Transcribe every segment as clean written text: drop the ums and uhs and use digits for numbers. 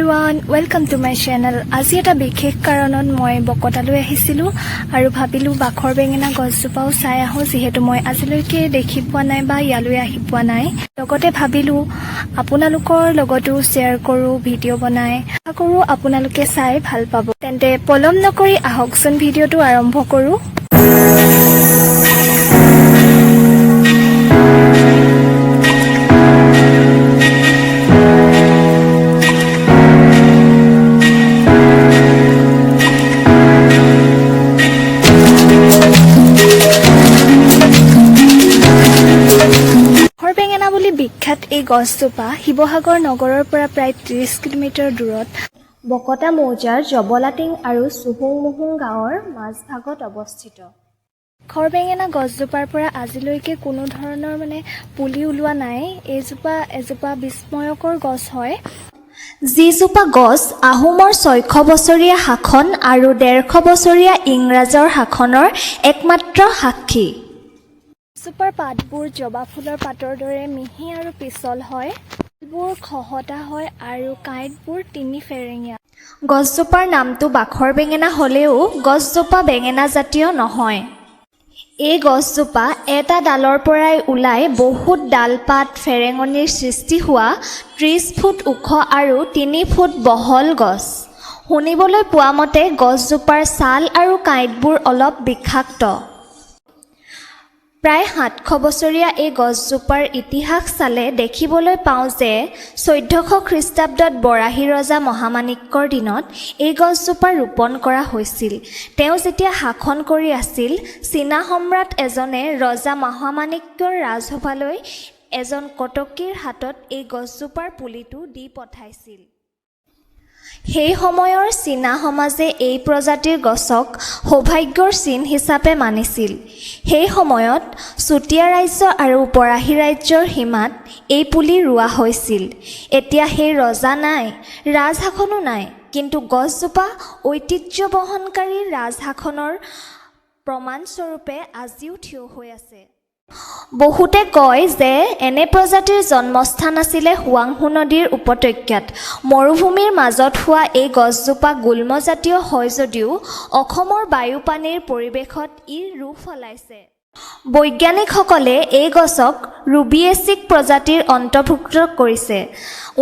Everyone welcome to my channel. আজি এটা বিশেষ কাৰণত মই বকতালৈ আহিছিলোঁ আৰু ভাবিলোঁ বাখৰ বেঙেনা গছজোপাও চাই আহোঁ, যিহেতু মই আজিলৈকে দেখি পোৱা নাই বা ইয়ালৈ আহি পোৱা নাই। লগতে ভাবিলোঁ আপোনালোকৰ লগতো শ্বেয়াৰ কৰোঁ, ভিডিঅ' বনাই। আশা কৰোঁ আপোনালোকে চাই ভাল পাব। তেন্তে পলম নকৰি আহকচোন ভিডিঅ'টো আৰম্ভ কৰোঁ। বেঙেনা বুলি বিখ্যাত এই গছজোপা শিৱসাগৰ নগৰৰ পৰা প্ৰায় 30 কিলোমিটাৰ দূৰত বকতা মৌজাৰ জবলাটিং আৰু চুহুংমুহুং গাঁৱৰ মাজভাগত অৱস্থিত। বেঙেনা গছজোপাৰ পৰা আজিলৈকে কোনো ধৰণৰ পুলি ওলোৱা নাই। এইজোপা এজোপা বিস্ময়কৰ গছ হয়, যিজোপা গছ আহোমৰ 600 বছৰীয়া শাসন আৰু 150 বছৰীয়া ইংৰাজৰ শাসনৰ একমাত্ৰ সাক্ষী। গছজোপাৰ পাতবোৰ জবা ফুলৰ পাতৰ দৰে মিহি আৰু পিছল হয়, ফুলবোৰ খহটা হয় আৰু কাঁইটবোৰ তিনি ফেৰেঙীয়া। গছজোপাৰ নামটো বাখৰ বেঙেনা হ'লেও গছজোপা বেঙেনা জাতীয় নহয়। এই গছজোপা এটা ডালৰ পৰাই ওলাই বহুত ডালপাত ফেৰেঙনিৰ সৃষ্টি হোৱা 30 ফুট ওখ আৰু 3 ফুট বহল গছ। শুনিবলৈ পোৱা মতে গছজোপাৰ ছাল আৰু কাঁইটবোৰ অলপ বিষাক্ত। প্ৰায় 700 বছৰীয়া এই গছজোপাৰ ইতিহাস চালে দেখিবলৈ পাওঁ যে 1400 খ্ৰীষ্টাব্দত বৰাহী ৰজা মহামাণিক্যৰ দিনত এই গছজোপা ৰোপণ কৰা হৈছিল। তেওঁ যেতিয়া শাসন কৰি আছিল, চীনা সম্ৰাট এজনে ৰজা মহামাণিক্যৰ ৰাজসভালৈ এজন কটকীৰ হাতত এই গছজোপাৰ পুলিটো দি পঠাইছিল। সেই সময়ৰ চীনা সমাজে এই প্ৰজাতিৰ গছক সৌভাগ্যৰ চিন হিচাপে মানিছিল। সেই সময়ত চুতীয়া ৰাজ্য আৰু বৰাহী ৰাজ্যৰ সীমাত এই পুলি ৰোৱা হৈছিল। এতিয়া সেই ৰজা নাই, ৰাজশাসনো নাই, কিন্তু গছজোপা ঐতিহ্য বহনকাৰী ৰাজশাসনৰ প্ৰমাণস্বৰূপে আজিও থিয় হৈ আছে। বহুতে কয় যে এনে প্ৰজাতিৰ জন্মস্থান আছিলে হুৱাংহো নদীৰ উপত্যকাত। মৰুভূমিৰ মাজত হোৱা এই গছজোপা গুল্মজাতীয় হয় যদিও অসমৰ বায়ু পানীৰ পৰিৱেশত ই ৰূপ সলাইছে। বৈজ্ঞানিকসকলে এই গছক ৰুবিয়েচিক প্ৰজাতিৰ অন্তৰ্ভুক্ত কৰিছে।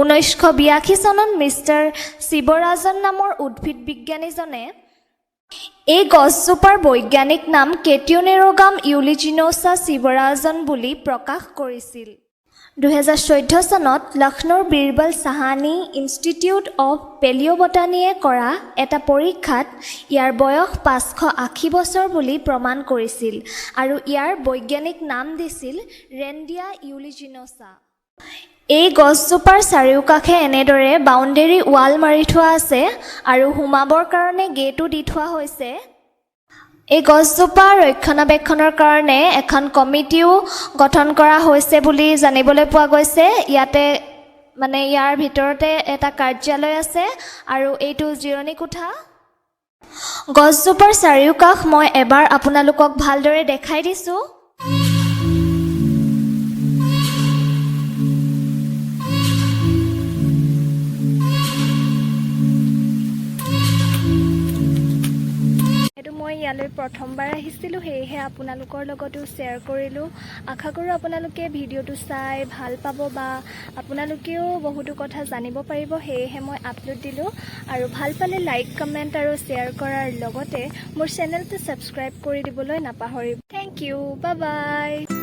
1982 চনত মিষ্টাৰ শিৱৰাজন নামৰ উদ্ভিদ বিজ্ঞানীজনে এই গছজোপাৰ বৈজ্ঞানিক নাম কেটিঅনেৰোগাম ইউলিজিনোছা শিৱৰাজন বুলি প্ৰকাশ কৰিছিল। 2014 চনত লক্ষ্ণৌৰ বীৰবল সাহানী ইনষ্টিটিউট অৱ পেলিঅ'বটানীয়ে কৰা এটা পৰীক্ষাত ইয়াৰ বয়স 580 বছৰ বুলি প্ৰমাণ কৰিছিল আৰু ইয়াৰ বৈজ্ঞানিক নাম দিছিল ৰেণ্ডিয়া ইউলিজিনোছা। এই গছজোপাৰ চাৰিওকাষে এনেদৰে বাউণ্ডেৰী ৱাল মাৰি থোৱা আছে আৰু সোমাবৰ কাৰণে গেটো দি থোৱা হৈছে। এই গছজোপা ৰক্ষণাবেক্ষণৰ কাৰণে এখন কমিটিও গঠন কৰা হৈছে বুলি জানিবলৈ পোৱা গৈছে। ইয়াতে ইয়াৰ ভিতৰতে এটা কাৰ্যালয় আছে আৰু এইটো জিৰণি কোঠা। গছজোপাৰ চাৰিওকাষ মই এবাৰ আপোনালোকক ভালদৰে দেখাই দিছোঁ। মই ইয়ালৈ প্ৰথমবাৰ আহিছিলোঁ, সেয়েহে আপোনালোকৰ লগতো শ্বেয়াৰ কৰিলোঁ। আশা কৰোঁ আপোনালোকে ভিডিঅ'টো চাই ভাল পাব বা আপোনালোকেও বহুতো কথা জানিব পাৰিব, সেয়েহে মই আপলোড দিলোঁ। আৰু ভাল পালে লাইক, কমেণ্ট আৰু শ্বেয়াৰ কৰাৰ লগতে মোৰ চেনেলটো ছাবস্ক্ৰাইব কৰি দিবলৈ নাপাহৰিব। Thank you, bye by.